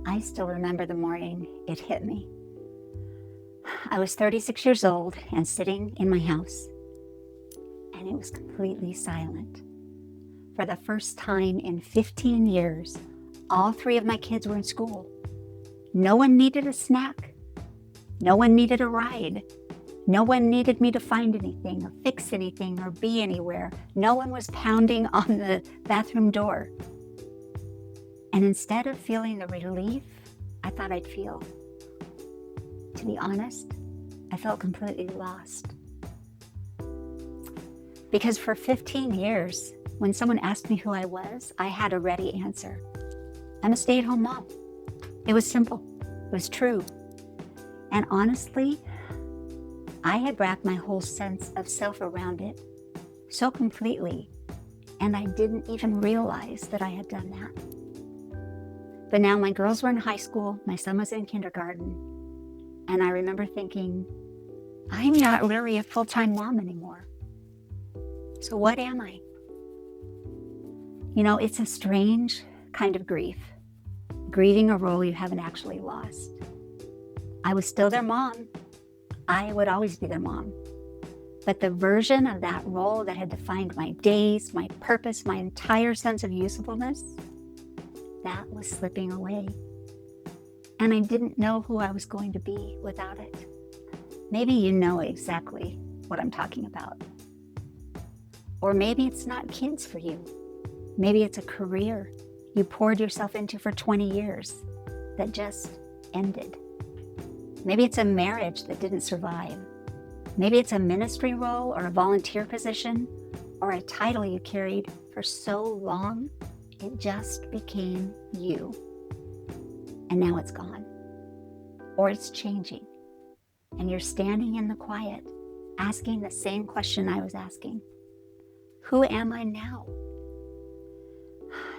I still remember the morning it hit me. I was 36 years old and sitting in my house, and it was completely silent. For the first time in 15 years, all three of my kids were in school. No one needed a snack. No one needed a ride. No one needed me to find anything or fix anything or be anywhere. No one was pounding on the bathroom door. And instead of feeling the relief I thought I'd feel, to be honest, I felt completely lost. Because for 15 years, when someone asked me who I was, I had a ready answer. I'm a stay-at-home mom. It was simple. It was true. And honestly, I had wrapped my whole sense of self around it so completely, and I didn't even realize that I had done that. But now my girls were in high school, my son was in kindergarten, and I remember thinking, I'm not really a full-time mom anymore. So what am I? You know, it's a strange kind of grief, grieving a role you haven't actually lost. I was still their mom. I would always be their mom. But the version of that role that had defined my days, my purpose, my entire sense of usefulness, that was slipping away. And I didn't know who I was going to be without it. Maybe you know exactly what I'm talking about. Or maybe it's not kids for you. Maybe it's a career you poured yourself into for 20 years that just ended. Maybe it's a marriage that didn't survive. Maybe it's a ministry role or a volunteer position or a title you carried for so long, it just became you. And now it's gone. Or it's changing. And you're standing in the quiet, asking the same question I was asking. Who am I now?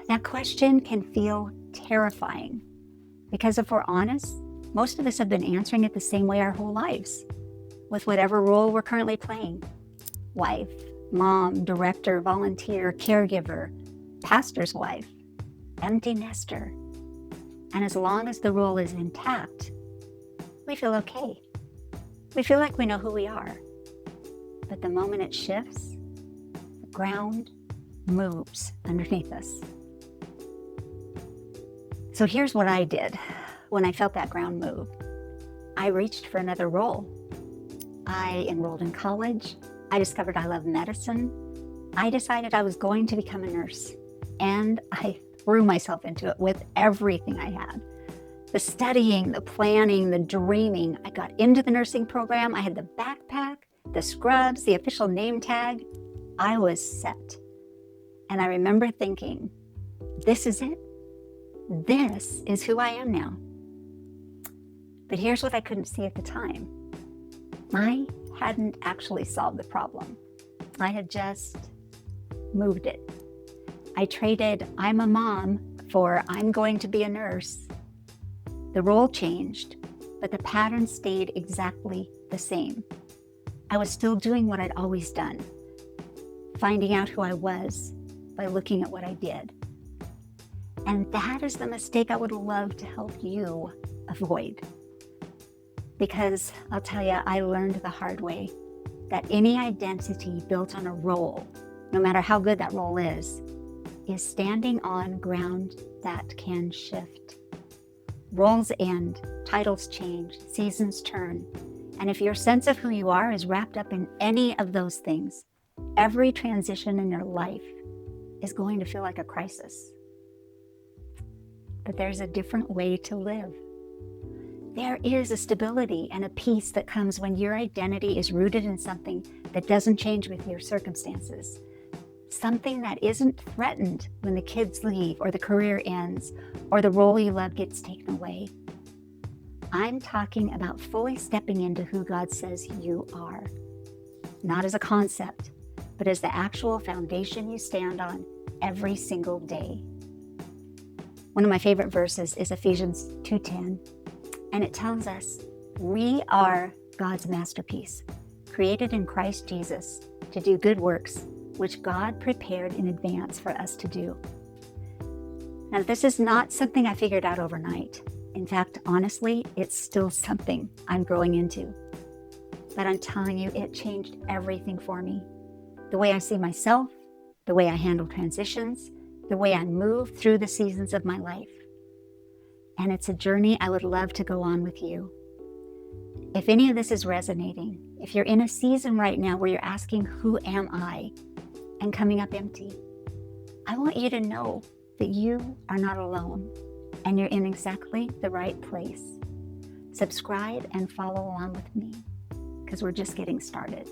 That question can feel terrifying because if we're honest, most of us have been answering it the same way our whole lives, with whatever role we're currently playing. Wife, mom, director, volunteer, caregiver, pastor's wife, empty nester. And as long as the role is intact, we feel okay. We feel like we know who we are. But the moment it shifts, the ground moves underneath us. So here's what I did when I felt that ground move. I reached for another role. I enrolled in college. I discovered I love medicine. I decided I was going to become a nurse. And I threw myself into it with everything I had. The studying, the planning, the dreaming. I got into the nursing program. I had the backpack, the scrubs, the official name tag. I was set. And I remember thinking, this is it. This is who I am now. But here's what I couldn't see at the time. I hadn't actually solved the problem. I had just moved it. I traded I'm a mom for I'm going to be a nurse. The role changed, but the pattern stayed exactly the same. I was still doing what I'd always done, finding out who I was by looking at what I did. And that is the mistake I would love to help you avoid. Because I'll tell you, I learned the hard way that any identity built on a role, no matter how good that role is standing on ground that can shift. Roles end, titles change, seasons turn. And if your sense of who you are is wrapped up in any of those things, every transition in your life is going to feel like a crisis. But there's a different way to live. There is a stability and a peace that comes when your identity is rooted in something that doesn't change with your circumstances. Something that isn't threatened when the kids leave or the career ends or the role you love gets taken away. I'm talking about fully stepping into who God says you are. Not as a concept, but as the actual foundation you stand on every single day. One of my favorite verses is Ephesians 2:10, and it tells us we are God's masterpiece, created in Christ Jesus to do good works, which God prepared in advance for us to do. Now, this is not something I figured out overnight. In fact, honestly, it's still something I'm growing into. But I'm telling you, it changed everything for me. The way I see myself, the way I handle transitions, the way I move through the seasons of my life. And it's a journey I would love to go on with you. If any of this is resonating, if you're in a season right now where you're asking, who am I? And coming up empty, I want you to know that you are not alone and you're in exactly the right place. Subscribe and follow along with me because we're just getting started.